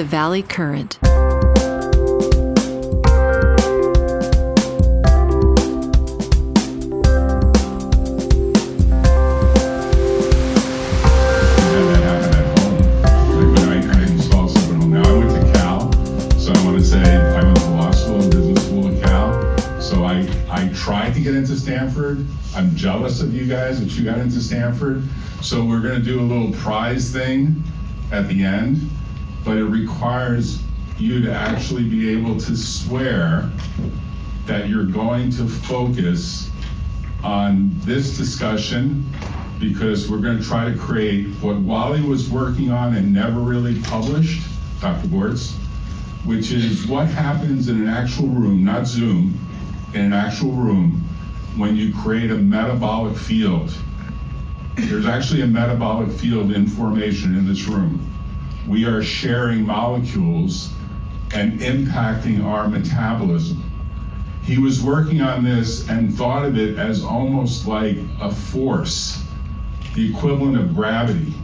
the Valley Current. Tried to get into Stanford. I'm jealous of you guys that you got into Stanford. So we're going to do a little prize thing at the end, but it requires you to actually be able to swear that you're going to focus on this discussion, because we're going to try to create what Wally was working on and never really published, Dr. Bortz, which is what happens in an actual room, not Zoom, in an actual room when you create a metabolic field. There's actually a metabolic field in formation in this room. We are sharing molecules and impacting our metabolism. He was working on this and thought of it as almost like a force, the equivalent of gravity.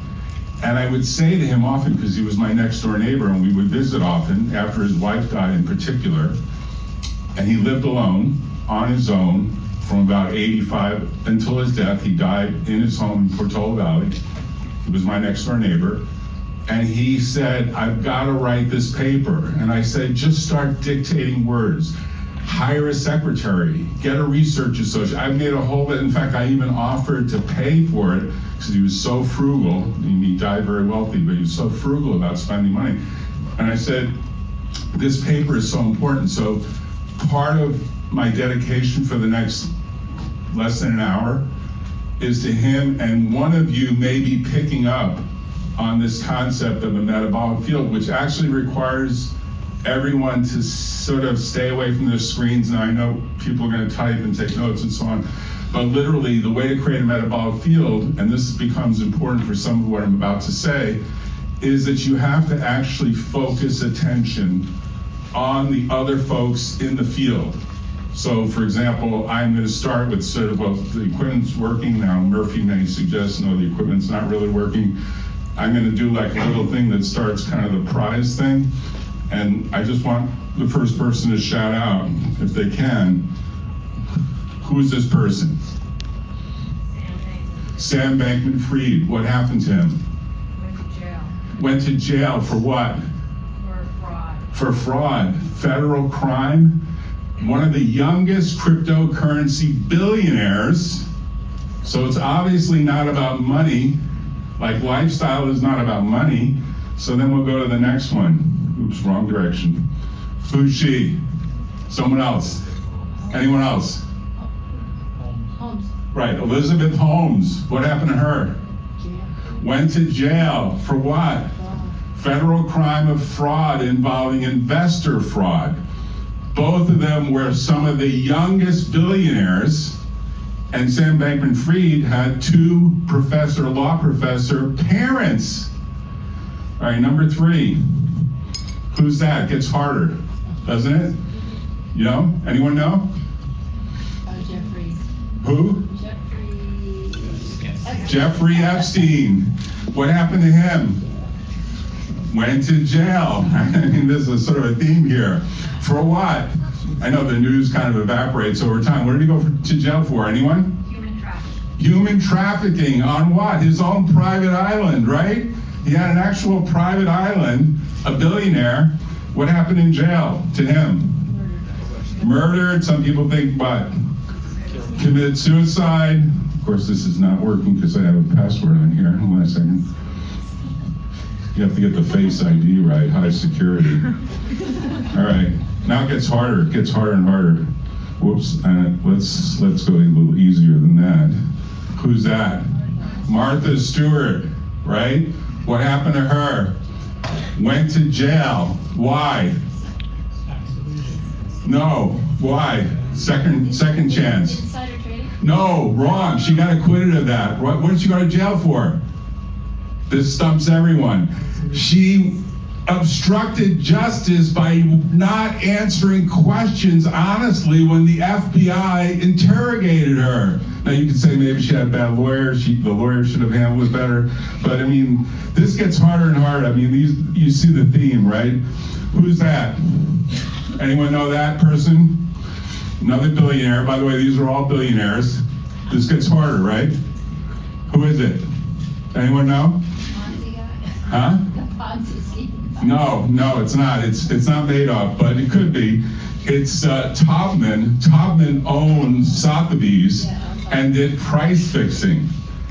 And I would say to him often, because he was my next door neighbor and we would visit often, after his wife died in particular, and he lived alone, on his own, from about 85 until his death. He died in his home in Portola Valley. He was my next door neighbor. And he said, I've got to write this paper. And I said, just start dictating words. Hire a secretary, get a research associate. I made a whole bit, in fact, I even offered to pay for it because he was so frugal. He died very wealthy, but he was so frugal about spending money. And I said, this paper is so important. So part of my dedication for the next less than an hour is to him, and one of you may be picking up on this concept of a metabolic field, which actually requires everyone to sort of stay away from their screens. And I know people are going to type and take notes and so on, but literally the way to create a metabolic field, and this becomes important for some of what I'm about to say, is that you have to actually focus attention on the other folks in the field. So for example, I'm going to start with sort of, well, the equipment's working now. Murphy may suggest, no, the equipment's not really working. I'm going to do like a little thing that starts kind of the prize thing. And I just want the first person to shout out, if they can, who is this person? Sam Bankman-Fried. What happened to him? Went to jail. Went to jail for what? For fraud. For fraud. Federal crime. One of the youngest cryptocurrency billionaires. So it's obviously not about money. Like lifestyle is not about money. So then we'll go to the next one. Oops, wrong direction. Who's she? Someone else. Anyone else? Holmes. Right, Elizabeth Holmes. What happened to her? Jail. Went to jail for what? Federal crime of fraud involving investor fraud. Both of them were some of the youngest billionaires, and Sam Bankman-Fried had two law professor parents. All right, number 3. Who's that? Gets harder, doesn't it? You know? Anyone know? Jeffries. Who? Jeffrey. Jeffrey Epstein. What happened to him? Went to jail. I mean, this is sort of a theme here. For what? I know the news kind of evaporates over time. What did he go to jail for? Anyone? Human trafficking. Human trafficking on what? His own private island, right? He had an actual private island, a billionaire. What happened in jail to him? Murdered. Some people think what? Committed suicide. Of course, this is not working because I have a password on here. Hold on a second. You have to get the Face ID right, high security. All right, now it gets harder. It gets harder and harder. Whoops, let's go a little easier than that. Who's that? Martha Stewart, right? What happened to her? Went to jail. Why? No, why? Second chance. Insider trading? No, wrong. She got acquitted of that. What did she go to jail for? This stumps everyone. She obstructed justice by not answering questions honestly when the FBI interrogated her. Now you could say maybe she had a bad lawyer, the lawyer should have handled it better. But I mean, this gets harder and harder. I mean, you see the theme, right? Who's that? Anyone know that person? Another billionaire. By the way, these are all billionaires. This gets harder, right? Who is it? Anyone know? Ponzi guy? Huh? The Ponzi scheme. No, it's not. It's not Madoff, but it could be. It's Taubman. Taubman owned Sotheby's and did price fixing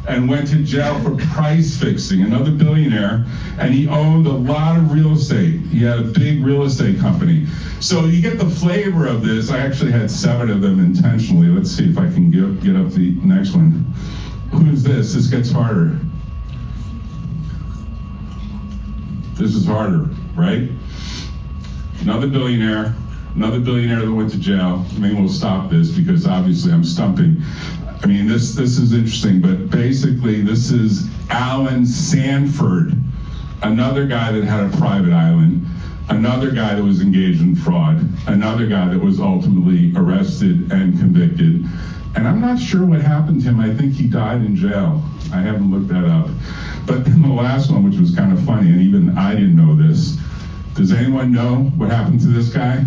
and went to jail for price fixing, another billionaire, and he owned a lot of real estate. He had a big real estate company. So you get the flavor of this. I actually had 7 of them intentionally. Let's see if I can get up the next one. Who's this? This gets harder. This is harder, right? Another billionaire that went to jail. Maybe we'll stop this because obviously I'm stumping. I mean, this is interesting, but basically this is Alan Sanford, another guy that had a private island, another guy that was engaged in fraud, another guy that was ultimately arrested and convicted. And I'm not sure what happened to him. I think he died in jail. I haven't looked that up. But then the last one, which was kind of funny, and even I didn't know this. Does anyone know what happened to this guy?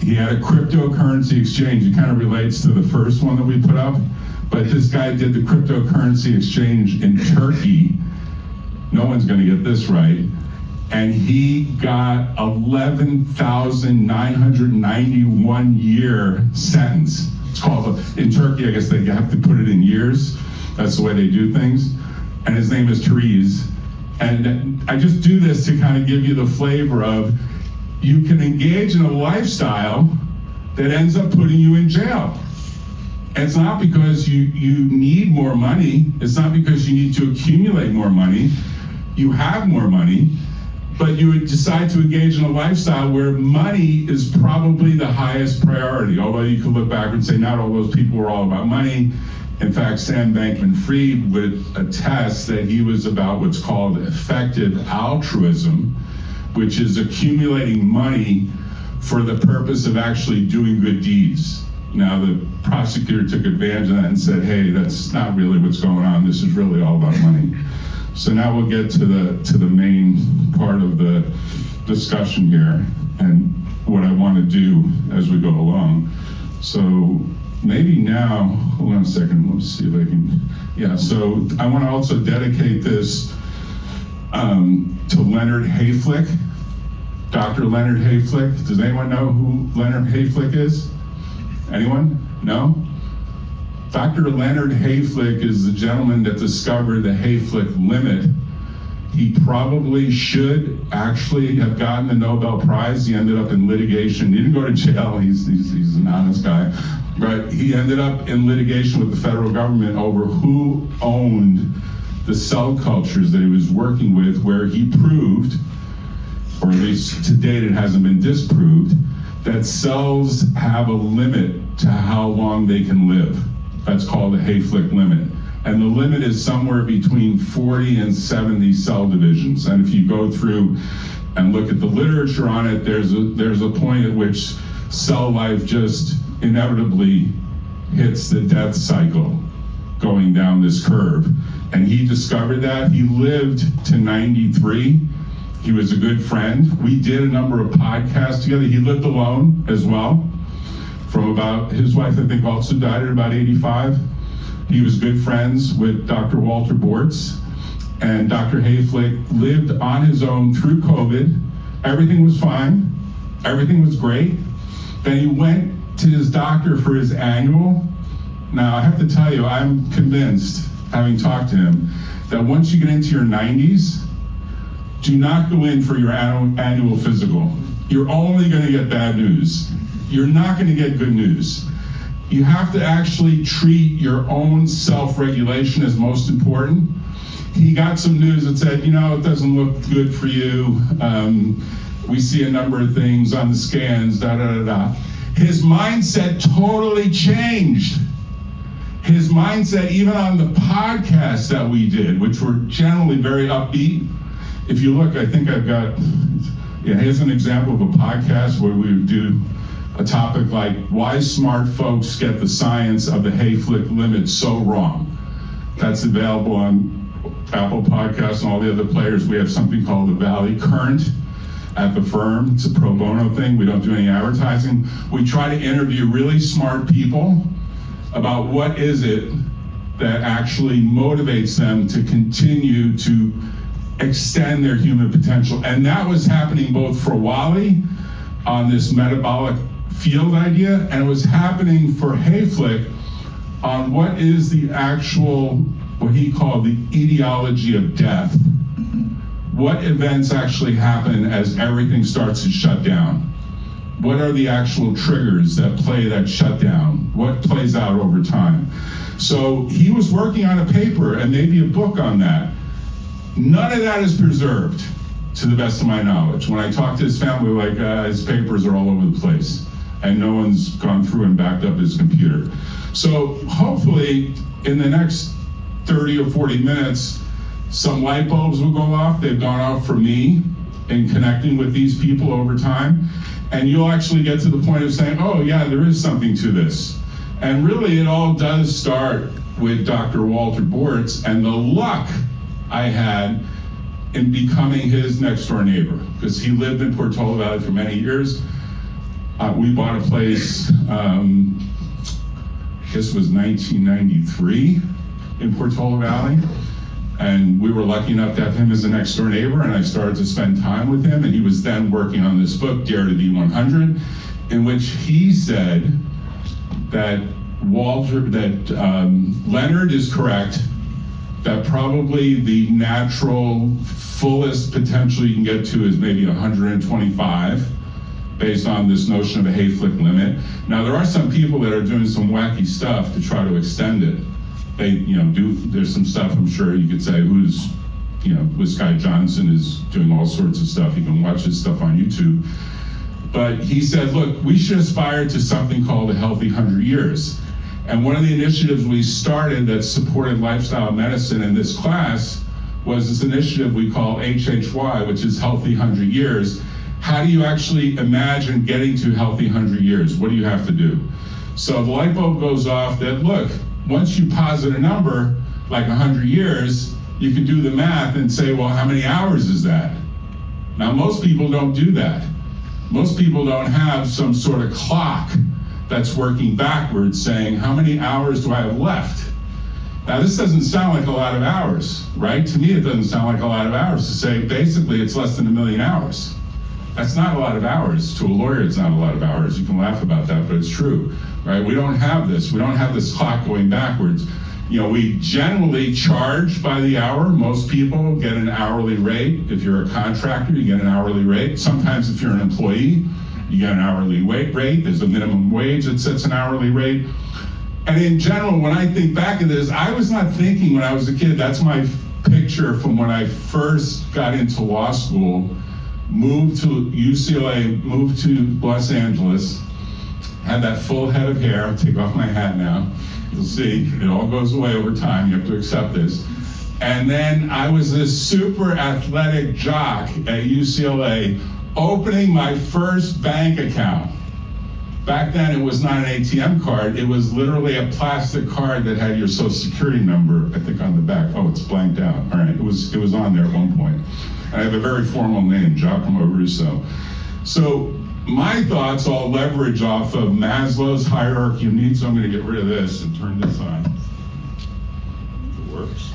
He had a cryptocurrency exchange. It kind of relates to the first one that we put up. But this guy did the cryptocurrency exchange in Turkey. No one's going to get this right. And he got 11,991 year sentence. It's called, in Turkey, I guess they have to put it in years. That's the way they do things. And his name is Therese. And I just do this to kind of give you the flavor of, you can engage in a lifestyle that ends up putting you in jail. And it's not because you need more money. It's not because you need to accumulate more money. You have more money, but you would decide to engage in a lifestyle where money is probably the highest priority. Although you could look back and say not all those people were all about money. In fact, Sam Bankman-Fried would attest that he was about what's called effective altruism, which is accumulating money for the purpose of actually doing good deeds. Now, the prosecutor took advantage of that and said, hey, that's not really what's going on. This is really all about money. So now we'll get to the main part of the discussion here and what I want to do as we go along. So maybe now, hold on a second, let's see if I can, so I want to also dedicate this to Leonard Hayflick, Dr. Leonard Hayflick. Does anyone know who Leonard Hayflick is? Anyone? No? Dr. Leonard Hayflick is the gentleman that discovered the Hayflick limit. He probably should actually have gotten the Nobel Prize. He ended up in litigation. He didn't go to jail. He's an honest guy. But he ended up in litigation with the federal government over who owned the cell cultures that he was working with, where he proved, or at least to date it hasn't been disproved, that cells have a limit to how long they can live. That's called the Hayflick limit. And the limit is somewhere between 40 and 70 cell divisions. And if you go through and look at the literature on it, there's a point at which cell life just inevitably hits the death cycle going down this curve. And he discovered that. He lived to 93. He was a good friend. We did a number of podcasts together. He lived alone as well. His wife, I think, also died at about 85. He was good friends with Dr. Walter Bortz, and Dr. Hayflick lived on his own through COVID. Everything was fine. Everything was great. Then he went to his doctor for his annual. Now, I have to tell you, I'm convinced, having talked to him, that once you get into your 90s, do not go in for your annual physical. You're only going to get bad news. You're not going to get good news. You have to actually treat your own self-regulation as most important. He got some news that said, it doesn't look good for you. We see a number of things on the scans, His mindset totally changed. His mindset, even on the podcasts that we did, which were generally very upbeat. If you look, I think I've got, here's an example of a podcast where we would do a topic like why smart folks get the science of the Hayflick limit so wrong. That's available on Apple Podcasts and all the other players. We have something called the Valley Current at the firm. It's a pro bono thing. We don't do any advertising. We try to interview really smart people about what is it that actually motivates them to continue to extend their human potential. And that was happening both for Wally on this metabolic field idea, and it was happening for Hayflick on what is the actual, what he called the etiology of death. What events actually happen as everything starts to shut down? What are the actual triggers that play that shutdown? What plays out over time? So he was working on a paper and maybe a book on that. None of that is preserved, to the best of my knowledge. When I talk to his family, like his papers are all over the place, and no one's gone through and backed up his computer. So hopefully, in the next 30 or 40 minutes, some light bulbs will go off. They've gone off for me in connecting with these people over time. And you'll actually get to the point of saying, oh yeah, there is something to this. And really it all does start with Dr. Walter Bortz and the luck I had in becoming his next door neighbor, because he lived in Portola Valley for many years. We bought a place, this was 1993 in Portola Valley. And we were lucky enough to have him as a next door neighbor, and I started to spend time with him, and he was then working on this book, Dare to Be 100, in which he said that Leonard is correct, that probably the natural fullest potential you can get to is maybe 125, based on this notion of a Hayflick limit. Now, there are some people that are doing some wacky stuff to try to extend it. They, there's some stuff I'm sure you could say this guy Johnson is doing all sorts of stuff. You can watch his stuff on YouTube. But he said, look, we should aspire to something called a healthy 100 years. And one of the initiatives we started that supported lifestyle medicine in this class was this initiative we call HHY, which is Healthy 100 Years. How do you actually imagine getting to healthy 100 years? What do you have to do? So the light bulb goes off that, look, once you posit a number, like 100 years, you can do the math and say, well, how many hours is that? Now, most people don't do that. Most people don't have some sort of clock that's working backwards saying, how many hours do I have left? Now, this doesn't sound like a lot of hours, right? To me, it doesn't sound like a lot of hours to say, basically, it's less than 1 million hours. That's not a lot of hours. To a lawyer, it's not a lot of hours. You can laugh about that, but it's true, right? We don't have this. We don't have this clock going backwards. We generally charge by the hour. Most people get an hourly rate. If you're a contractor, you get an hourly rate. Sometimes if you're an employee, you get an hourly rate. There's a minimum wage that sets an hourly rate. And in general, when I think back at this, I was not thinking when I was a kid. That's my picture from when I first got into law school, moved to UCLA, moved to Los Angeles, had that full head of hair. I'll take off my hat now. You'll see, it all goes away over time. You have to accept this. And then I was this super athletic jock at UCLA, opening my first bank account. Back then, it was not an ATM card. It was literally a plastic card that had your social security number, I think, on the back. Oh, it's blanked out. All right, it was on there at one point. And I have a very formal name, Giacomo Russo. So my thoughts all leverage off of Maslow's hierarchy of needs. So I'm going to get rid of this and turn this on. If it works.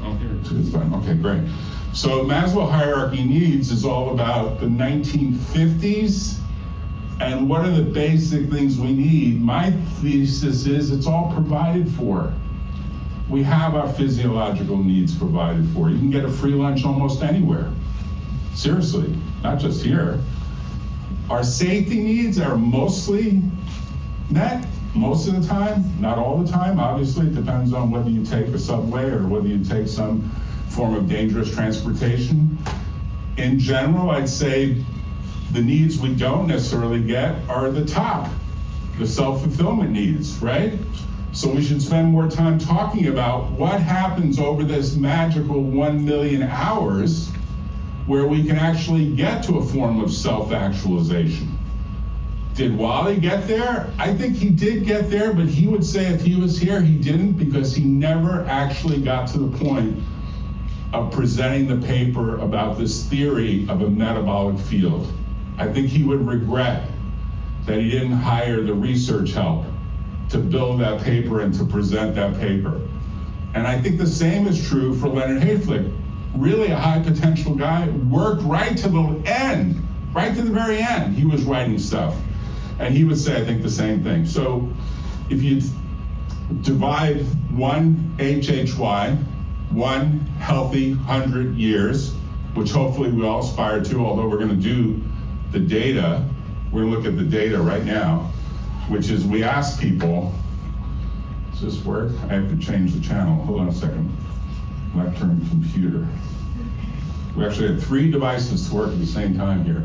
Oh, here it is. Okay, great. So Maslow hierarchy needs is all about the 1950s and what are the basic things we need. My thesis is it's all provided for. We have our physiological needs provided for. You can get a free lunch almost anywhere. Seriously, not just here. Our safety needs are mostly met. Most of the time, not all the time. Obviously, it depends on whether you take a subway or whether you take some form of dangerous transportation. In general, I'd say the needs we don't necessarily get are the top, the self-fulfillment needs, right? So we should spend more time talking about what happens over this magical 1 million hours where we can actually get to a form of self-actualization. Did Wally get there? I think he did get there, but he would say if he was here, he didn't, because he never actually got to the point of presenting the paper about this theory of a metabolic field. I think he would regret that he didn't hire the research help to build that paper and to present that paper. And I think the same is true for Leonard Hayflick. Really a high potential guy, worked right to the end, right to the very end, he was writing stuff. And he would say, I think, the same thing. So if you divide one HHY, one healthy 100 years, which hopefully we all aspire to, although we're gonna do the data, we're gonna look at the data right now, which is we ask people, does this work? I have to change the channel, hold on a second. Lectern computer. We actually had 3 devices to work at the same time here.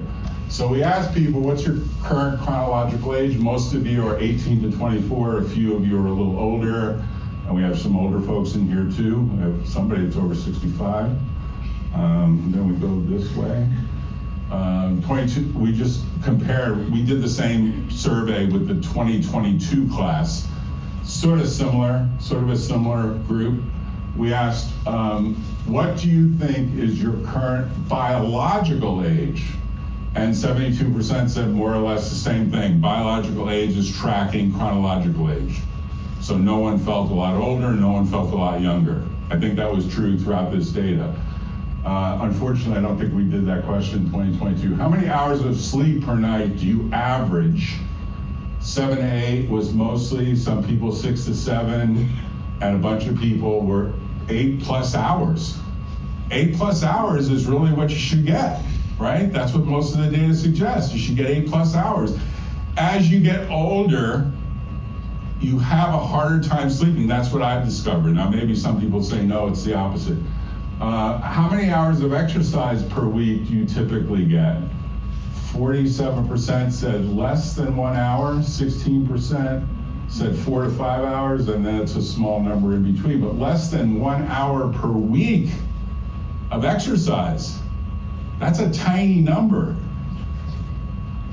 So we asked people, what's your current chronological age? Most of you are 18 to 24, a few of you are a little older, and we have some older folks in here too. We have somebody that's over 65. Then we go this way. 22, we just compared, we did the same survey with the 2022 class. Sort of a similar group. We asked, what do you think is your current biological age? And 72% said more or less the same thing. Biological age is tracking chronological age. So no one felt a lot older, no one felt a lot younger. I think that was true throughout this data. Unfortunately, I don't think we did that question in 2022. How many hours of sleep per night do you average? 7 to 8 was mostly, some people 6 to 7, and a bunch of people were 8+ hours. 8+ hours is really what you should get, right? That's what most of the data suggests. You should get 8+ hours. As you get older, you have a harder time sleeping. That's what I've discovered. Now, maybe some people say, no, it's the opposite. How many hours of exercise per week do you typically get? 47% said less than 1 hour, 16% said 4 to 5 hours, and then it's a small number in between, but less than 1 hour per week of exercise. That's a tiny number.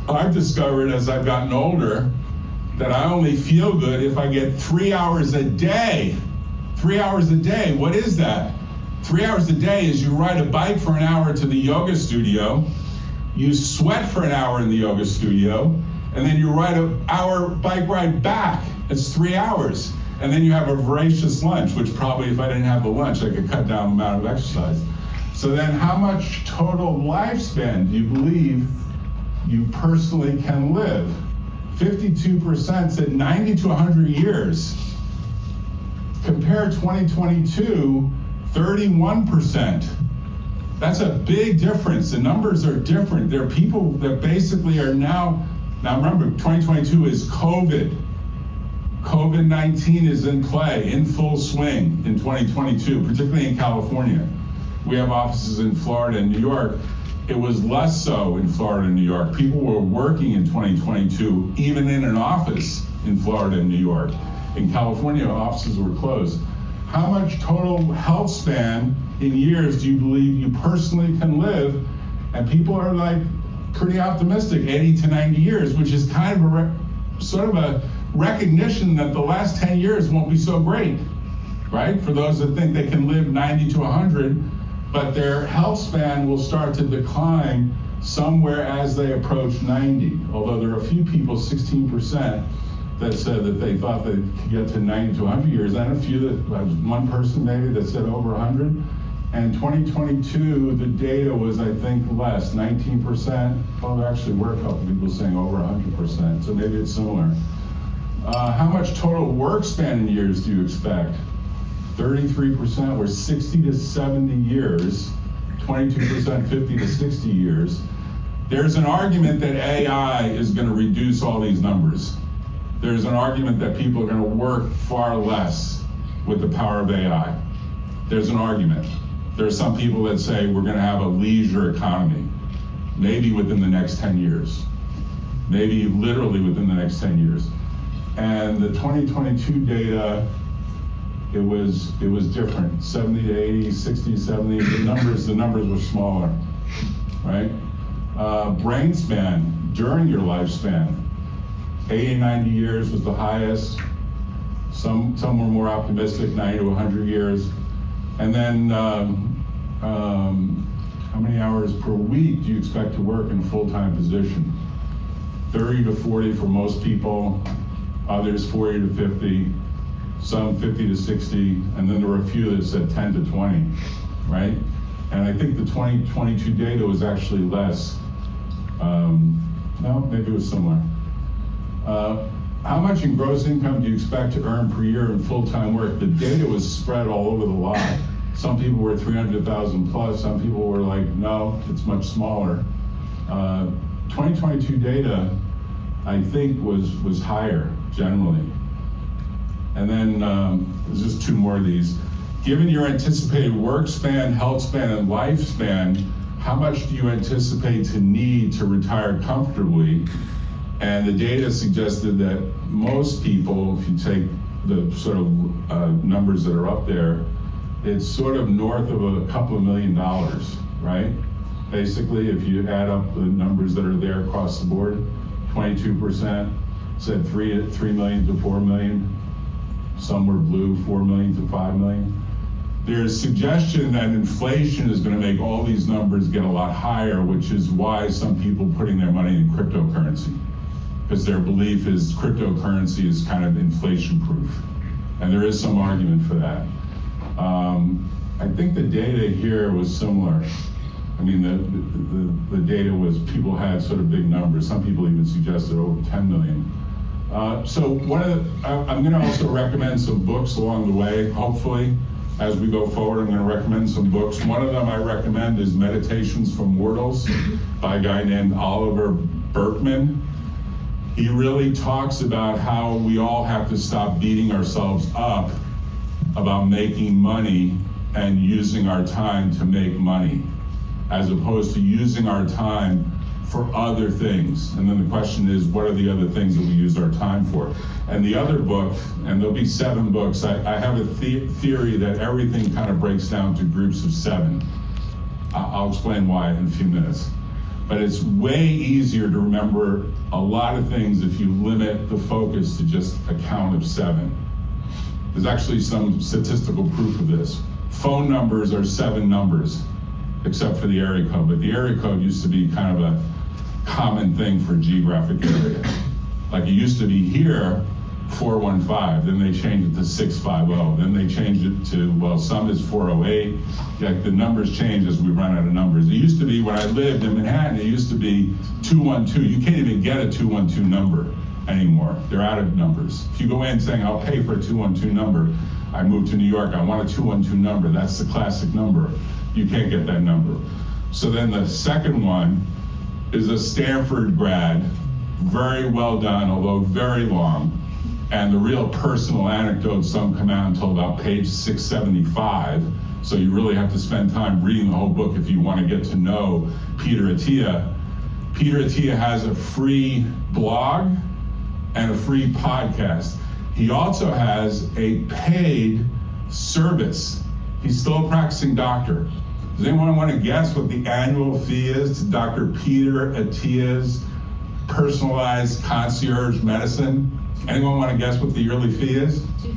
I've discovered as I've gotten older that I only feel good if I get 3 hours a day. 3 hours a day, what is that? 3 hours a day is you ride a bike for an hour to the yoga studio, you sweat for an hour in the yoga studio, and then you ride an hour bike ride back. It's 3 hours. And then you have a voracious lunch, which probably if I didn't have the lunch, I could cut down the amount of exercise. So then how much total lifespan do you believe you personally can live? 52% said 90 to 100 years. Compare 2022, 31%. That's a big difference. The numbers are different. There are people that basically are now remember, 2022 is COVID. COVID-19 is in play, in full swing in 2022, particularly in California. We have offices in Florida and New York. It was less so in Florida and New York. People were working in 2022, even in an office in Florida and New York. In California, offices were closed. How much total health span in years do you believe you personally can live? And people are like pretty optimistic, 80 to 90 years, which is kind of a recognition that the last 10 years won't be so great, right? For those that think they can live 90 to 100, but their health span will start to decline somewhere as they approach 90. Although there are a few people, 16%, that said that they thought they could get to 90 to 100 years, and a few that, one person maybe that said over 100. And 2022, the data was, I think, less, 19%. Well, there actually were a couple people saying over 100%, so maybe it's similar. How much total work span in years do you expect? 33% were 60 to 70 years, 22% 50 to 60 years. There's an argument that AI is going to reduce all these numbers. There's an argument that people are going to work far less with the power of AI. There's an argument. There are some people that say we're going to have a leisure economy, maybe within the next 10 years, maybe literally within the next 10 years. And the 2022 data, it was different. 70 to 80, 60, 70. The numbers were smaller, right? Brain span during your lifespan, 80, 90 years was the highest. Some were more optimistic, 90 to 100 years. And then how many hours per week do you expect to work in a full-time position? 30 to 40 for most people, others 40 to 50, some 50 to 60, and then there were a few that said 10 to 20, right? And I think the 2022 data was actually less. No, maybe it was similar. How much in gross income do you expect to earn per year in full-time work? The data was spread all over the lot. Some people were 300,000 plus, some people were like, no, it's much smaller. 2022 data, I think, was higher generally. And then there's just two more of these. Given your anticipated work span, health span, and lifespan, how much do you anticipate to need to retire comfortably? And the data suggested that most people, if you take the sort of numbers that are up there, it's sort of north of a couple of $1 million, right? Basically, if you add up the numbers that are there across the board, 22% said 3 million to 4 million. Some were blue, 4 million to 5 million. There's suggestion that inflation is going to make all these numbers get a lot higher, which is why some people are putting their money in cryptocurrency, because their belief is cryptocurrency is kind of inflation proof. And there is some argument for that. I think the data here was similar. I mean, the data was people had sort of big numbers. Some people even suggested over 10 million. So I'm going to also recommend some books along the way, hopefully. As we go forward, I'm going to recommend some books. One of them I recommend is Meditations for Mortals by a guy named Oliver Burkeman. He really talks about how we all have to stop beating ourselves up about making money and using our time to make money, as opposed to using our time for other things. And then the question is, what are the other things that we use our time for? And the other book, and there'll be 7 books, I have a theory that everything kind of breaks down to groups of 7. I'll explain why in a few minutes. But it's way easier to remember a lot of things if you limit the focus to just a count of 7. There's actually some statistical proof of this. Phone numbers are 7 numbers, except for the area code. But the area code used to be kind of a common thing for a geographic area. Like it used to be here, 415, then they changed it to 650, then they changed it to, well, some is 408. Like the numbers change as we run out of numbers. It used to be, when I lived in Manhattan, it used to be 212. You can't even get a 212 number anymore. They're out of numbers. If you go in saying, I'll pay for a 212 number, I moved to New York, I want a 212 number, that's the classic number. You can't get that number. So then the second one is a Stanford grad, very well done, although very long. And the real personal anecdotes don't come out until about page 675. So you really have to spend time reading the whole book if you want to get to know Peter Attia. Peter Attia has a free blog and a free podcast. He also has a paid service. He's still a practicing doctor. Does anyone want to guess what the annual fee is to Dr. Peter Attia's personalized concierge medicine? Anyone want to guess what the yearly fee is? $250.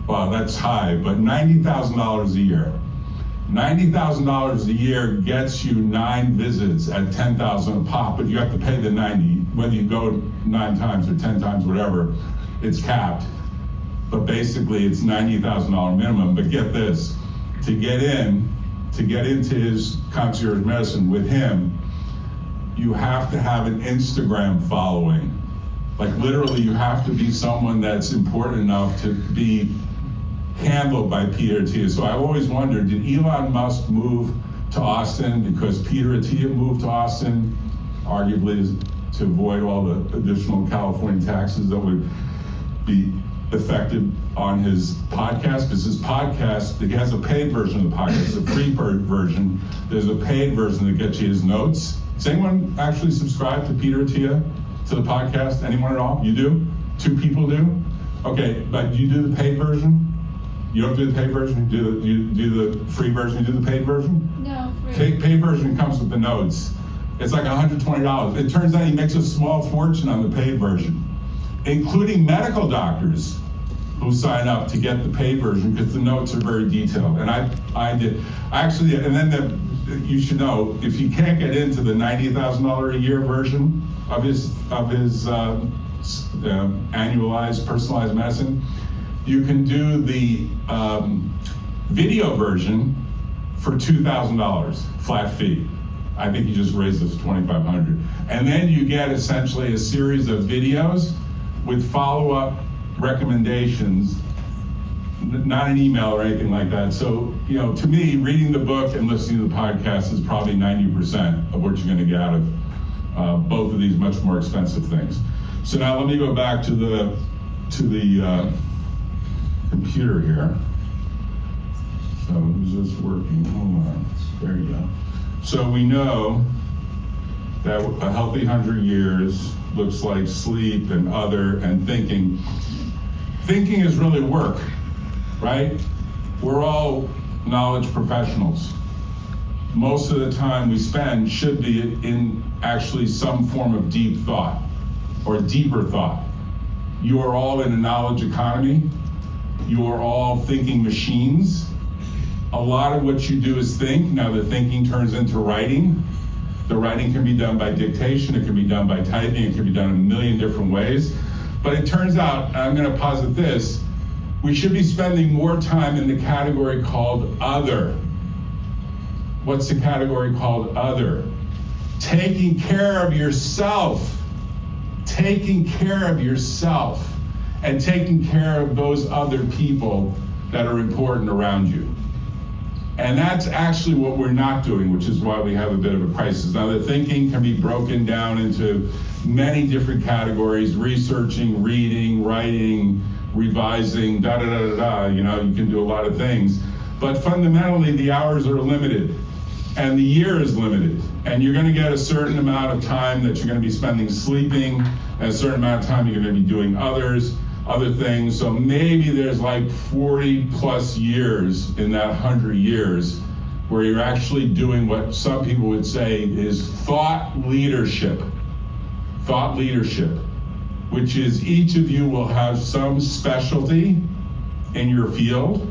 Wow, that's high, but $90,000 a year. $90,000 a year gets you 9 visits at $10,000 a pop, but you have to pay the 90, whether you go 9 times or 10 times, whatever, it's capped. But basically it's $90,000 minimum. But get this, to get into his concierge medicine with him, you have to have an Instagram following. Like literally you have to be someone that's important enough to be handled by Peter Attia. So I've always wondered, did Elon Musk move to Austin because Peter Attia moved to Austin, arguably to avoid all the additional California taxes that would be affected on his podcast? Because his podcast, he has a paid version of the podcast, a free version. There's a paid version that gets you his notes. Does anyone actually subscribe to Peter Attia, to the podcast? Anyone at all? You do? 2 people do? Okay, but you do the paid version? You don't do the paid version? You do the free version, you do the paid version? No, free. Paid version comes with the notes. It's like $120. It turns out he makes a small fortune on the paid version, including medical doctors who sign up to get the paid version because the notes are very detailed. And I did. Actually, and then you should know, if you can't get into the $90,000 a year version of his annualized personalized medicine, you can do the video version for $2,000 flat fee. I think you just raised it to $2,500. And then you get essentially a series of videos with follow-up recommendations, not an email or anything like that. So, to me, reading the book and listening to the podcast is probably 90% of what you're going to get out of both of these much more expensive things. So now let me go back to the computer here. So is this working? Hold on. There you go. So we know that a healthy 100 years looks like sleep and other and thinking. Thinking is really work, right? We're all knowledge professionals. Most of the time we spend should be in actually some form of deep thought or deeper thought. You are all in a knowledge economy. You are all thinking machines. A lot of what you do is think. Now the thinking turns into writing. The writing can be done by dictation, it can be done by typing, it can be done in a million different ways. But it turns out, and I'm going to posit this, we should be spending more time in the category called other. What's the category called other? Taking care of yourself. Taking care of yourself and taking care of those other people that are important around you. And that's actually what we're not doing, which is why we have a bit of a crisis. Now, the thinking can be broken down into many different categories: researching, reading, writing, revising, you can do a lot of things. But fundamentally, the hours are limited, and the year is limited. And you're going to get a certain amount of time that you're going to be spending sleeping, and a certain amount of time you're going to be doing other things. So maybe there's like 40 plus years in that 100 years where you're actually doing what some people would say is thought leadership, which is each of you will have some specialty in your field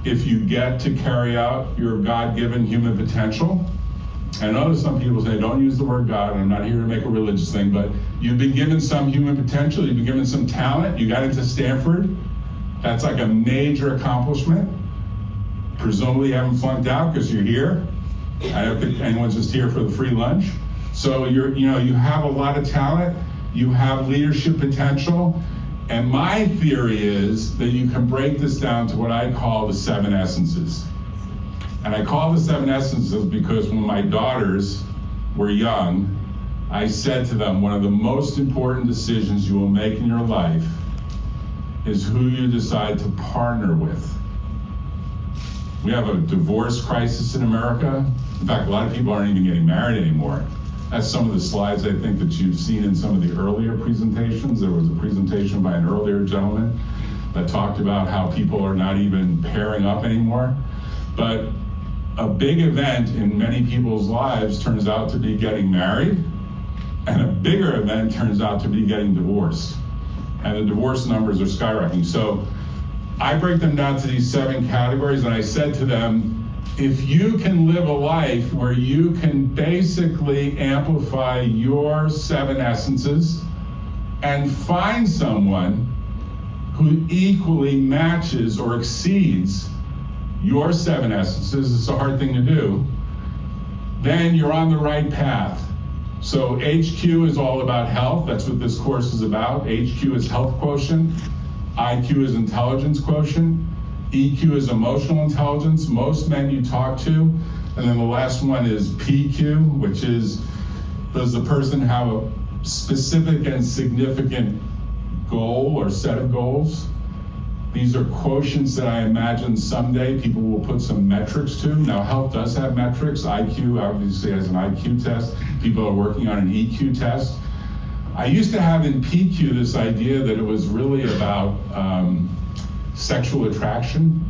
if you get to carry out your God-given human potential. I know some people say, don't use the word God, and I'm not here to make a religious thing, but you've been given some human potential, you've been given some talent, you got into Stanford. That's like a major accomplishment. Presumably you haven't flunked out because you're here. I don't think anyone's just here for the free lunch. So you have a lot of talent, you have leadership potential, and my theory is that you can break this down to what I call the 7 essences. And I call the 7 essences because when my daughters were young, I said to them, one of the most important decisions you will make in your life is who you decide to partner with. We have a divorce crisis in America. In fact, a lot of people aren't even getting married anymore. That's some of the slides I think that you've seen in some of the earlier presentations. There was a presentation by an earlier gentleman that talked about how people are not even pairing up anymore. But a big event in many people's lives turns out to be getting married, and a bigger event turns out to be getting divorced. And the divorce numbers are skyrocketing. So I break them down to these 7 categories, and I said to them, if you can live a life where you can basically amplify your 7 essences and find someone who equally matches or exceeds your 7 essences, it's a hard thing to do, then you're on the right path. So HQ is all about health. That's what this course is about. HQ is health quotient. IQ is intelligence quotient. EQ is emotional intelligence. Most men you talk to. And then the last one is PQ, which is, does the person have a specific and significant goal or set of goals? These are quotients that I imagine someday people will put some metrics to. Now, health does have metrics. IQ obviously has an IQ test. People are working on an EQ test. I used to have in PQ this idea that it was really about sexual attraction.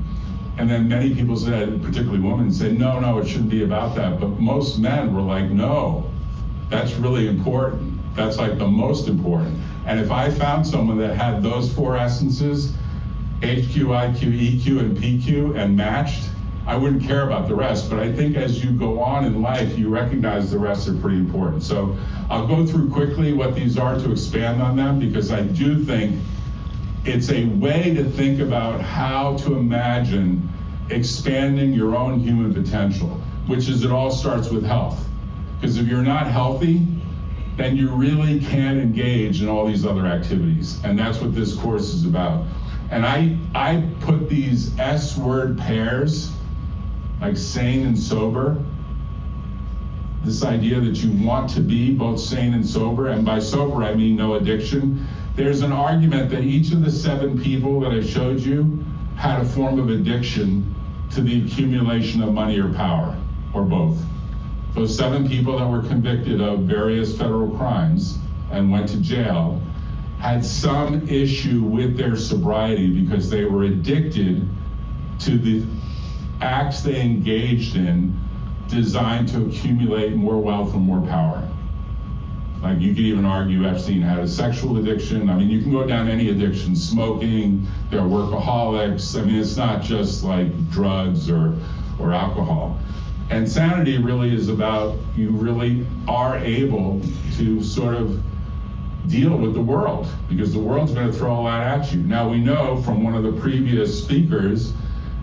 And then many people said, particularly women, said, no, it shouldn't be about that. But most men were like, no, that's really important. That's like the most important. And if I found someone that had those four essences, HQ, IQ, EQ, and PQ, and matched, I wouldn't care about the rest. But I think as you go on in life, you recognize the rest are pretty important. So I'll go through quickly what these are to expand on them, because I do think it's a way to think about how to imagine expanding your own human potential, which is it all starts with health. Because if you're not healthy, then you really can't engage in all these other activities. And that's what this course is about. And I put these S-word pairs, like sane and sober, this idea that you want to be both sane and sober, and by sober I mean no addiction. There's an argument that each of the 7 people that I showed you had a form of addiction to the accumulation of money or power, or both. Those 7 people that were convicted of various federal crimes and went to jail had some issue with their sobriety because they were addicted to the acts they engaged in designed to accumulate more wealth and more power. Like, you could even argue Epstein had a sexual addiction. I mean, you can go down any addiction, smoking, they're workaholics. I mean, it's not just like drugs or alcohol. And sanity really is about you really are able to sort of deal with the world, because the world's going to throw a lot at you. Now, we know from one of the previous speakers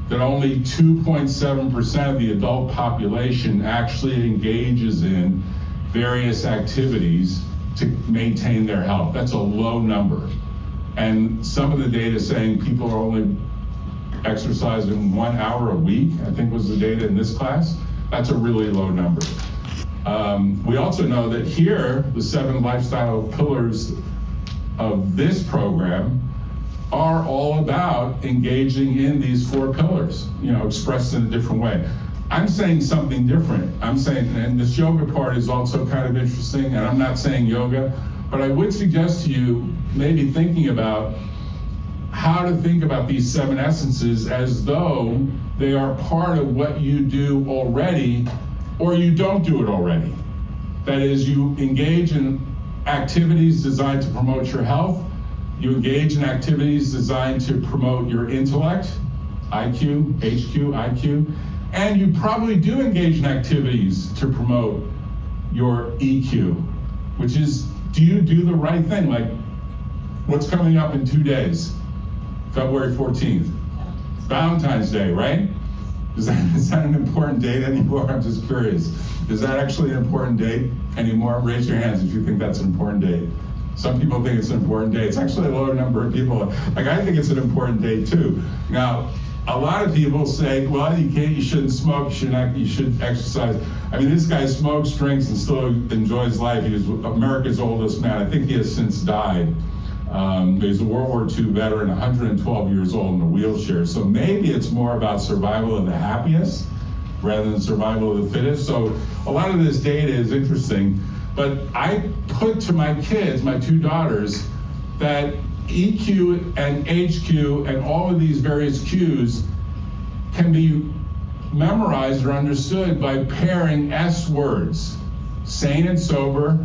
that only 2.7% of the adult population actually engages in various activities to maintain their health. That's a low number. And some of the data saying people are only exercising 1 hour a week, I think was the data in this class. That's a really low number. We also know that here, the 7 lifestyle pillars of this program are all about engaging in these 4 pillars, expressed in a different way. I'm saying something different. I'm saying, and this yoga part is also kind of interesting, and I'm not saying yoga, but I would suggest to you maybe thinking about how to think about these 7 essences as though they are part of what you do already, or you don't do it already. That is, you engage in activities designed to promote your health, you engage in activities designed to promote your intellect, IQ, HQ, IQ, and you probably do engage in activities to promote your EQ, which is, do you do the right thing? Like, what's coming up in 2 days? February 14th. Valentine's Day, right? Is that an important date anymore? I'm just curious. Is that actually an important date anymore? Raise your hands if you think that's an important date. Some people think it's an important date. It's actually a lower number of people. Like, I think it's an important date too. Now, a lot of people say, well, you shouldn't smoke, you should exercise. I mean, this guy smokes, drinks, and still enjoys life. He was America's oldest man. I think he has since died. He's a World War II veteran, 112 years old in a wheelchair. So maybe it's more about survival of the happiest rather than survival of the fittest. So a lot of this data is interesting. But I put to my kids, my 2 daughters, that EQ and HQ and all of these various Qs can be memorized or understood by pairing S words: sane and sober,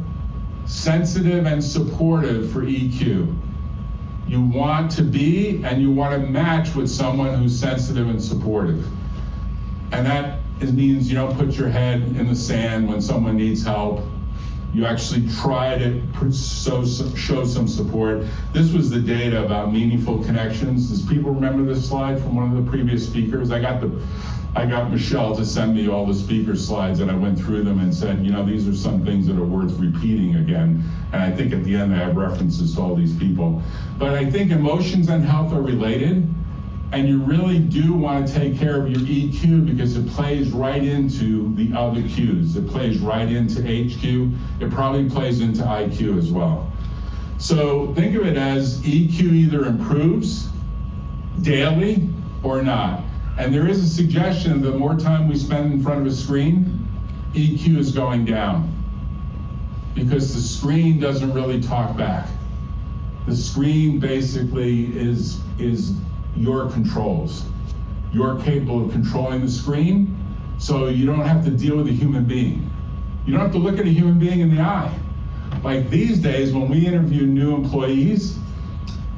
sensitive and supportive for EQ. You want to be and you want to match with someone who's sensitive and supportive. And that means you don't put your head in the sand when someone needs help. You actually try to show some support. This was the data about meaningful connections. Does people remember this slide from one of the previous speakers? I got Michelle to send me all the speaker slides, and I went through them and said, these are some things that are worth repeating again. And I think at the end I have references to all these people. But I think emotions and health are related. And you really do want to take care of your EQ because it plays right into the other Qs. It plays right into HQ. It probably plays into IQ as well. So think of it as EQ either improves daily or not. And there is a suggestion that the more time we spend in front of a screen, EQ is going down. because the screen doesn't really talk back. The screen basically is your controls. You're capable of controlling the screen, so you don't have to deal with a human being. You don't have to look at a human being in the eye. Like these days, when we interview new employees,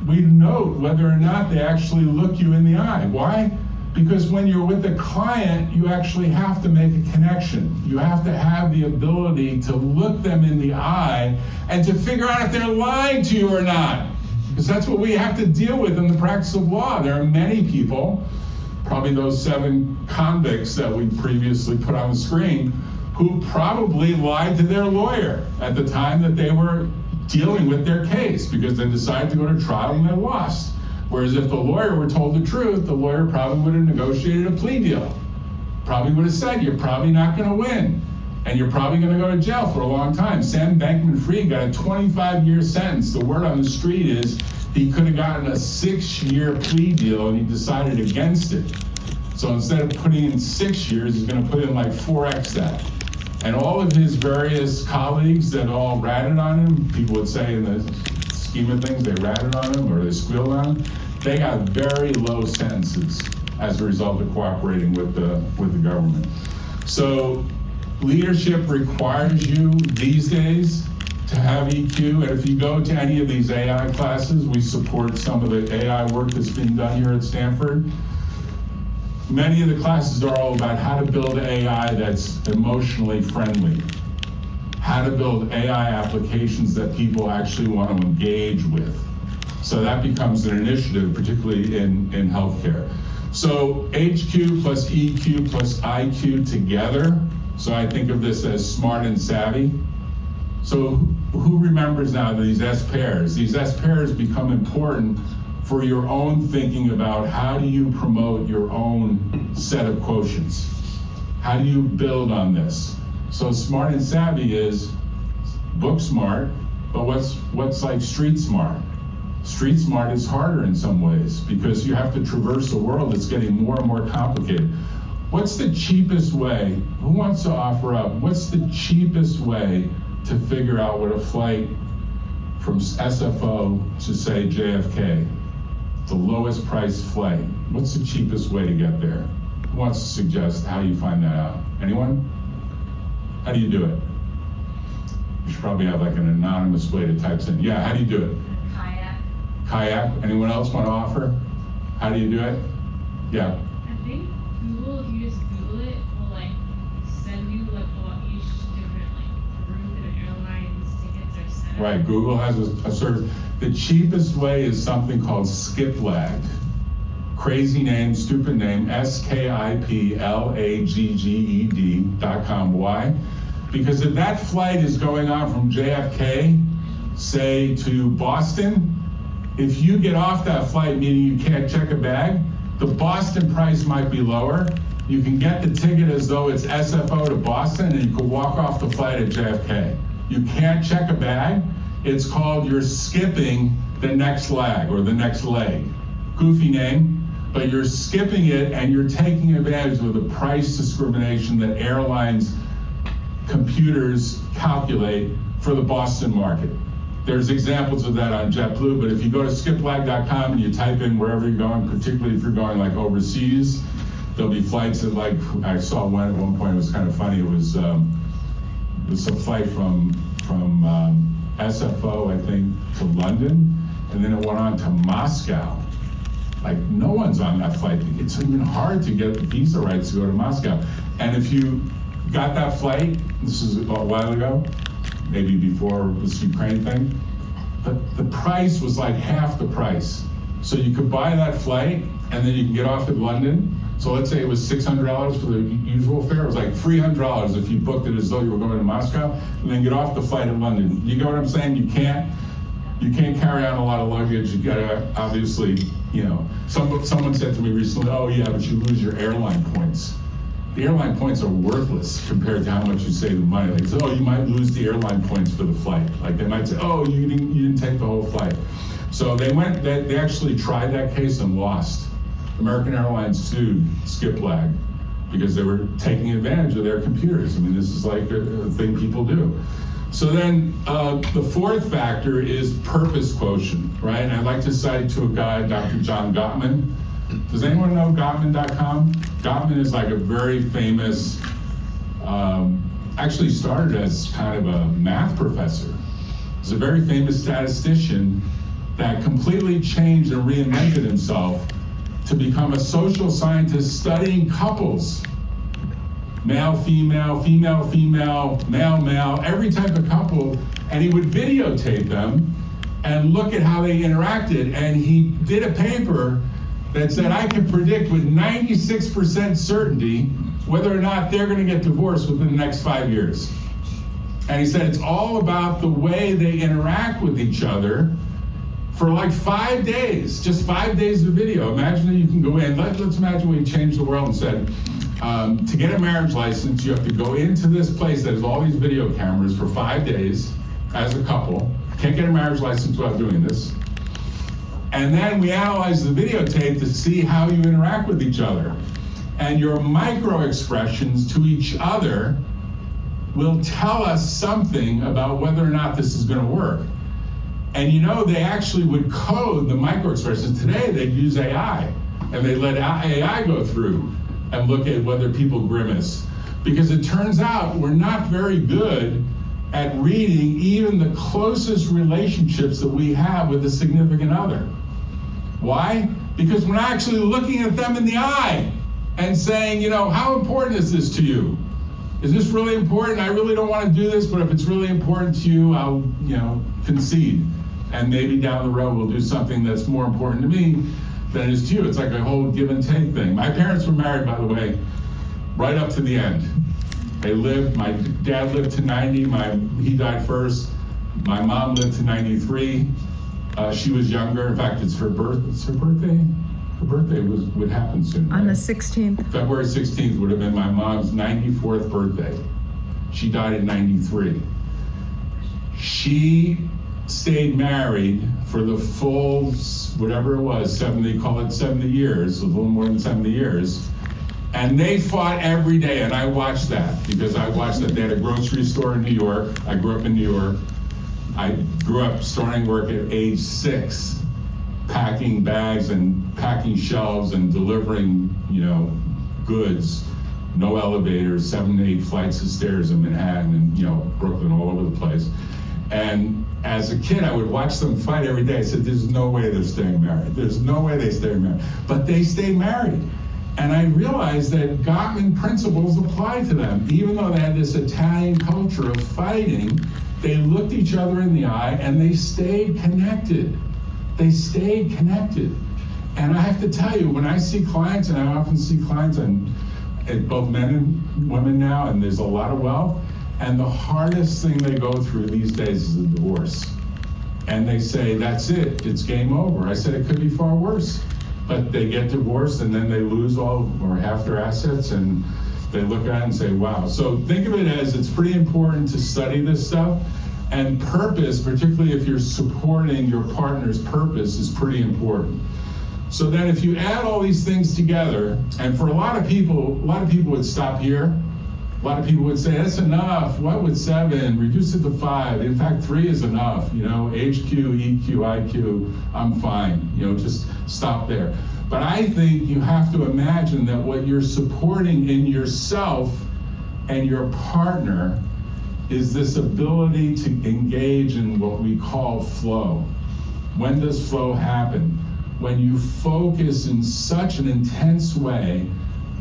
we note whether or not they actually look you in the eye. Why? Because when you're with a client, you actually have to make a connection. You have to have the ability to look them in the eye and to figure out if they're lying to you or not. Because that's what we have to deal with in the practice of law. There are many people, probably those 7 convicts that we previously put on the screen, who probably lied to their lawyer at the time that they were dealing with their case because they decided to go to trial and they lost. Whereas if the lawyer were told the truth, the lawyer probably would have negotiated a plea deal. Probably would have said, you're probably not going to win, and you're probably going to go to jail for a long time. Sam Bankman-Fried got a 25-year sentence. The word on the street is he could have gotten a 6-year plea deal, and he decided against it. So instead of putting in 6 years, he's going to put in like 4x that. And all of his various colleagues that all ratted on him, people would say in the scheme of things, they ratted on him or they squealed on him, they got very low sentences as a result of cooperating with the government. So leadership requires you these days to have EQ, and if you go to any of these AI classes, we support some of the AI work that's being done here at Stanford. Many of the classes are all about how to build AI that's emotionally friendly, how to build AI applications that people actually want to engage with. So that becomes an initiative, particularly in healthcare. So HQ plus EQ plus IQ together. So I think of this as smart and savvy. So who remembers now these S pairs? These S pairs become important for your own thinking about how do you promote your own set of quotients? How do you build on this? So smart and savvy is book smart, but what's like street smart? Street smart is harder in some ways because you have to traverse a world that's getting more and more complicated. What's the cheapest way? Who wants to offer up? What's the cheapest way to figure out what a flight from SFO to say JFK, the lowest price flight, what's the cheapest way to get there? Who wants to suggest how you find that out? Anyone? How do you do it? You should probably have like an anonymous way to type in. Yeah, how do you do it? Kayak. Anyone else want to offer? How do you do it? Yeah. I think Google, if you just Google it, will like send you like what each different like route and airlines tickets are set up. Right, Google has a service. The cheapest way is something called Skiplagged. Crazy name, stupid name, SKIPLAGGED.com. Why? Because if that flight is going on from JFK, say to Boston, if you get off that flight, meaning you can't check a bag, the Boston price might be lower. You can get the ticket as though it's SFO to Boston, and you can walk off the flight at JFK. You can't check a bag. It's called you're skipping the next leg or the next leg. Goofy name, but you're skipping it and you're taking advantage of the price discrimination that airlines computers calculate for the Boston market. There's examples of that on JetBlue, but if you go to skiplag.com and you type in wherever you're going, particularly if you're going like overseas, there'll be flights that like, I saw one at one point, it was kind of funny, it was a flight from SFO, I think, to London, and then it went on to Moscow. Like, no one's on that flight. It's even hard to get the visa rights to go to Moscow. And if you got that flight, this is a while ago, maybe before this Ukraine thing, but the price was like half the price. So you could buy that flight, and then you can get off at London. So let's say it was $600 for the usual fare. It was like $300 if you booked it as though you were going to Moscow, and then get off the flight at London. You get what I'm saying? You can't carry on a lot of luggage. You gotta, obviously, you know, someone said to me recently, oh yeah, but you lose your airline points. The airline points are worthless compared to how much you save in money. Like, oh, you might lose the airline points for the flight. Like they might say, oh, you didn't take the whole flight. So they actually tried that case and lost. American Airlines sued Skiplag because they were taking advantage of their computers. I mean, this is like a thing people do. So then the fourth factor is purpose quotient, right? And I'd like to cite to a guy, Dr. John Gottman. Does anyone know Gottman.com? Gottman is like a very famous, actually started as kind of a math professor. He's a very famous statistician that completely changed and reinvented himself to become a social scientist studying couples. Male, female, female, female, male, male, every type of couple, and he would videotape them and look at how they interacted. And he did a paper that said, I can predict with 96% certainty whether or not they're going to get divorced within the next 5 years. And he said it's all about the way they interact with each other for like 5 days, just 5 days of video. Imagine that you can go in, let's imagine we changed the world and said, to get a marriage license, you have to go into this place that has all these video cameras for 5 days as a couple. Can't get a marriage license without doing this. And then we analyze the videotape to see how you interact with each other. And your micro expressions to each other will tell us something about whether or not this is going to work. And you know, they actually would code the micro expressions. Today, they'd use AI, and they let AI go through and look at whether people grimace. Because it turns out we're not very good at reading even the closest relationships that we have with a significant other. Why? Because we're not actually looking at them in the eye and saying, you know, how important is this to you? Is this really important? I really don't want to do this, but if it's really important to you, I'll, you know, concede. And maybe down the road we'll do something that's more important to me than it is to you. It's like a whole give and take thing. My parents were married, by the way, right up to the end. They lived, my dad lived to 90, he died first. My mom lived to 93. She was younger. In fact, it's her birthday. Her birthday would happen soon. On right? the 16th. February 16th would have been my mom's 94th birthday. She died in 93. She stayed married for the full, whatever it was, 70, call it 70 years, a little more than 70 years. And they fought every day, and I watched that because I watched that. They had a grocery store in New York. I grew up in New York. I grew up starting work at age 6, packing bags and packing shelves and delivering, you know, goods. No elevators, 7 to 8 flights of stairs in Manhattan and, you know, Brooklyn, all over the place. And as a kid, I would watch them fight every day. I said, there's no way they're staying married. There's no way they stay married. But they stayed married. And I realized that Gottman principles apply to them. Even though they had this Italian culture of fighting, they looked each other in the eye and they stayed connected. They stayed connected. And I have to tell you, when I see clients, and I often see clients, and both men and women now, and there's a lot of wealth, and the hardest thing they go through these days is a divorce. And they say, that's it, it's game over. I said, it could be far worse. But they get divorced and then they lose all or half their assets, and they look at it and say, wow. So think of it as it's pretty important to study this stuff. And purpose, particularly if you're supporting your partner's purpose, is pretty important. So then if you add all these things together, and for a lot of people would stop here. A lot of people would say, that's enough. What with 7? Reduce it to 5. In fact, 3 is enough. You know, HQ, EQ, IQ, I'm fine. You know, just stop there. But I think you have to imagine that what you're supporting in yourself and your partner is this ability to engage in what we call flow. When does flow happen? When you focus in such an intense way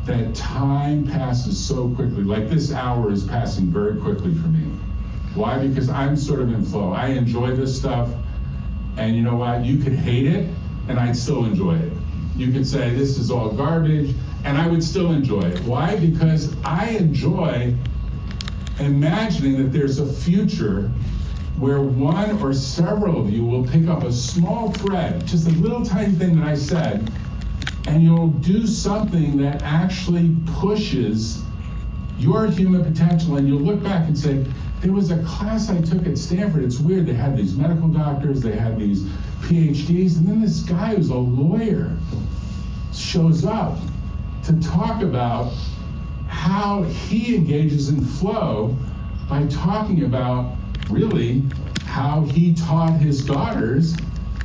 that time passes so quickly. Like this hour is passing very quickly for me. Why? Because I'm sort of in flow. I enjoy this stuff, and you know what? You could hate it, and I'd still enjoy it. You could say this is all garbage, and I would still enjoy it. Why? Because I enjoy imagining that there's a future where one or several of you will pick up a small thread, just a little tiny thing that I said, and you'll do something that actually pushes your human potential, and you'll look back and say, there was a class I took at Stanford. It's weird, they had these medical doctors, they had these PhDs, and then this guy who's a lawyer shows up to talk about how he engages in flow by talking about really how he taught his daughters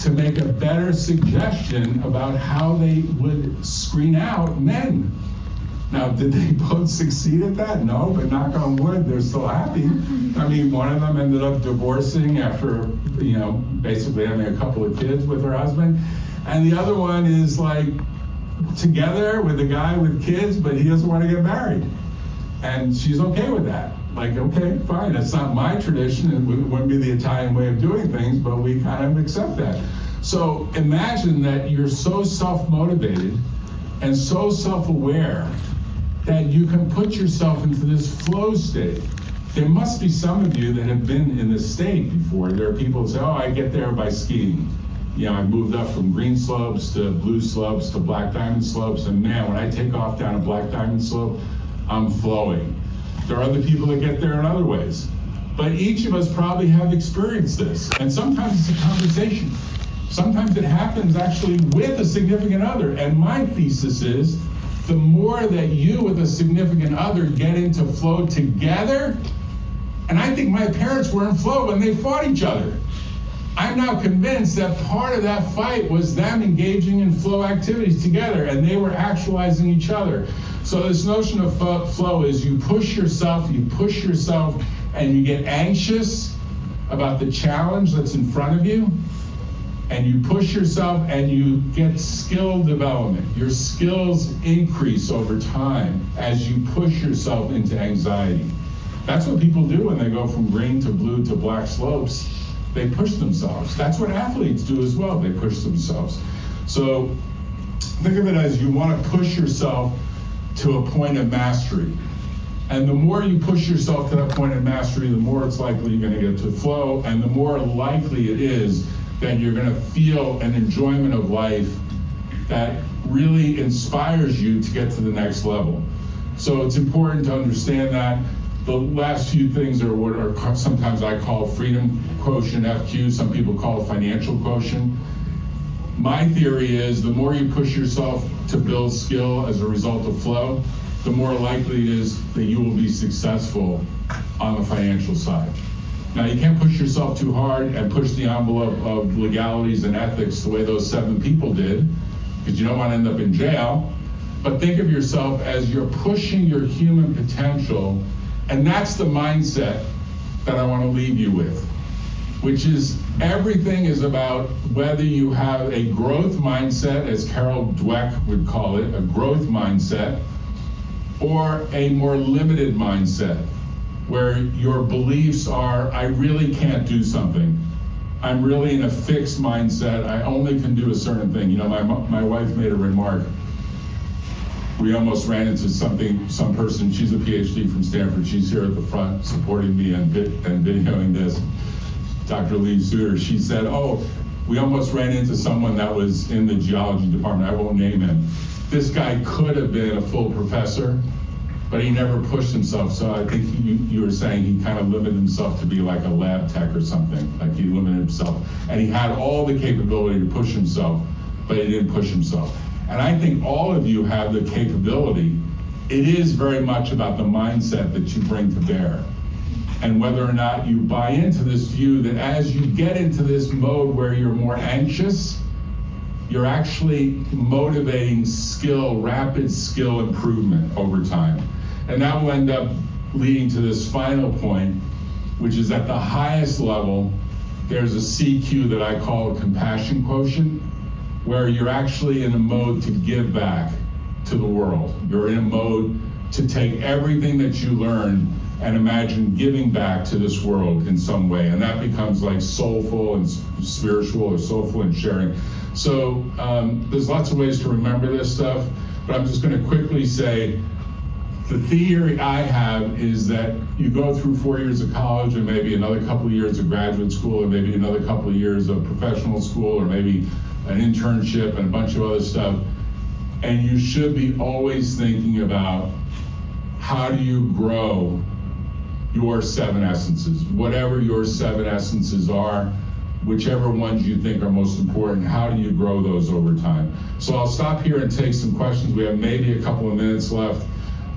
to make a better suggestion about how they would screen out men. Now, did they both succeed at that? No, but knock on wood, they're still happy. I mean, one of them ended up divorcing after, basically having a couple of kids with her husband. And the other one is like together with a guy with kids, but he doesn't want to get married. And she's okay with that. Like, okay, fine, that's not my tradition, it wouldn't be the Italian way of doing things, but we kind of accept that. So imagine that you're so self-motivated and so self-aware that you can put yourself into this flow state. There must be some of you that have been in this state before. There are people who say, oh, I get there by skiing. I moved up from green slopes to blue slopes to black diamond slopes, and man, when I take off down a black diamond slope, I'm flowing. There are other people that get there in other ways. But each of us probably have experienced this. And sometimes it's a conversation. Sometimes it happens actually with a significant other. And my thesis is, the more that you with a significant other get into flow together, and I think my parents were in flow when they fought each other. I'm now convinced that part of that fight was them engaging in flow activities together, and they were actualizing each other. So this notion of flow is you push yourself, and you get anxious about the challenge that's in front of you, and you push yourself and you get skill development. Your skills increase over time as you push yourself into anxiety. That's what people do when they go from green to blue to black slopes. They push themselves. That's what athletes do as well. They push themselves. So think of it as you want to push yourself to a point of mastery. And the more you push yourself to that point of mastery, the more it's likely you're going to get to flow, and the more likely it is that you're going to feel an enjoyment of life that really inspires you to get to the next level. So it's important to understand that. The last few things are what are sometimes I call freedom quotient, FQ. Some people call it financial quotient. My theory is the more you push yourself to build skill as a result of flow, the more likely it is that you will be successful on the financial side. Now, you can't push yourself too hard and push the envelope of legalities and ethics the way those 7 people did, because you don't want to end up in jail. But think of yourself as you're pushing your human potential, and that's the mindset that I want to leave you with, which is everything is about whether you have a growth mindset, as Carol Dweck would call it, a growth mindset, or a more limited mindset, where your beliefs are, I really can't do something. I'm really in a fixed mindset. I only can do a certain thing. My wife made a remark. We almost ran into some person, she's a PhD from Stanford. She's here at the front supporting me and videoing this. Dr. Lee Suter, she said, oh, we almost ran into someone that was in the geology department. I won't name him. This guy could have been a full professor, but he never pushed himself. So I think you were saying he kind of limited himself to be like a lab tech or something. Like he limited himself. And he had all the capability to push himself, but he didn't push himself. And I think all of you have the capability. It is very much about the mindset that you bring to bear. And whether or not you buy into this view that as you get into this mode where you're more anxious, you're actually motivating rapid skill improvement over time. And that will end up leading to this final point, which is at the highest level, there's a CQ that I call a compassion quotient, where you're actually in a mode to give back to the world. You're in a mode to take everything that you learn and imagine giving back to this world in some way. And that becomes like soulful and spiritual, or soulful and sharing. So there's lots of ways to remember this stuff, but I'm just gonna quickly say, the theory I have is that you go through 4 years of college and maybe another couple of years of graduate school, and maybe another couple of years of professional school, or maybe an internship and a bunch of other stuff. And you should be always thinking about how do you grow your 7 essences, whatever your 7 essences are, whichever ones you think are most important, how do you grow those over time? So I'll stop here and take some questions. We have maybe a couple of minutes left.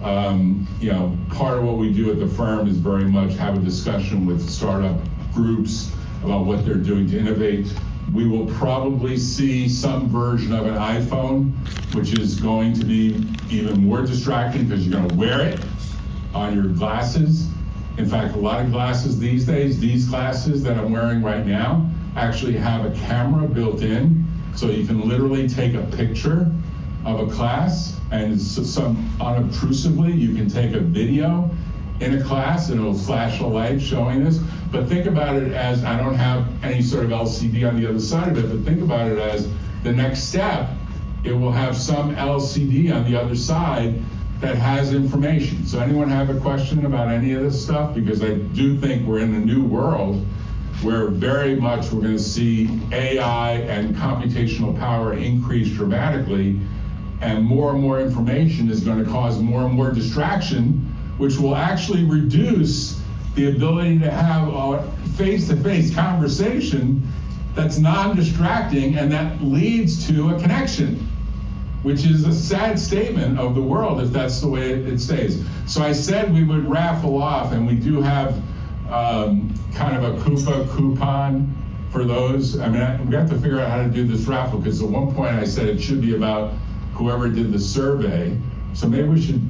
Part of what we do at the firm is very much have a discussion with startup groups about what they're doing to innovate. We will probably see some version of an iPhone, which is going to be even more distracting because you're going to wear it on your glasses. In fact, a lot of glasses these days, these glasses that I'm wearing right now, actually have a camera built in, so you can literally take a picture of a class, and unobtrusively, you can take a video in a class and it'll flash a light showing this. But think about it as, I don't have any sort of LCD on the other side of it, but think about it as the next step, it will have some LCD on the other side that has information. So anyone have a question about any of this stuff? Because I do think we're in a new world where very much we're going to see AI and computational power increase dramatically, and more information is going to cause more and more distraction, which will actually reduce the ability to have a face-to-face conversation that's non-distracting and that leads to a connection, which is a sad statement of the world if that's the way it stays. So I said we would raffle off, and we do have kind of a Coupa coupon for those. I mean, we have to figure out how to do this raffle, because at one point I said it should be about whoever did the survey. So maybe we should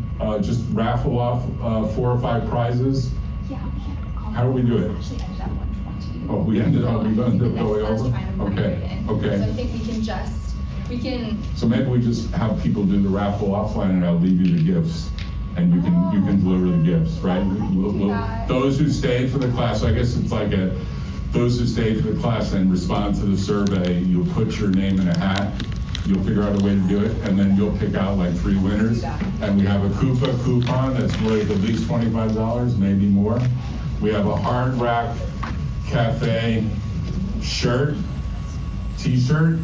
just raffle off 4 or 5 prizes. Yeah. How do we do it? Actually ended at 120. Oh, we ended up, we ended up going over? Okay, okay. So I think we can. So maybe we just have people do the raffle offline, and I'll leave you the gifts, and you can deliver the gifts, right? Those who stayed for the class, so I guess it's like those who stayed for the class and respond to the survey, you'll put your name in a hat, you'll figure out a way to do it, and then you'll pick out like 3 winners. And we have a Coupa coupon that's worth at least $25, maybe more. We have a Hard Rock Cafe shirt, t-shirt.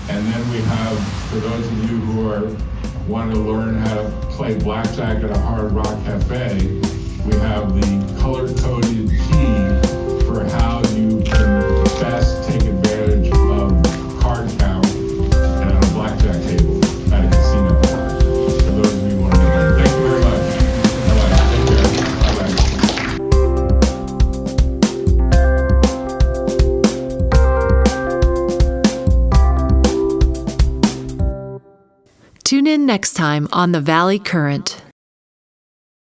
And then we have, for those of you who want to learn how to play blackjack at a Hard Rock Cafe, we have the color-coded key for how you can best take advantage of card count and at a blackjack table at a casino. For those of you who want to know. Thank you very much. Bye-bye. Take care. Bye-bye. Tune in next time on The Valley Current.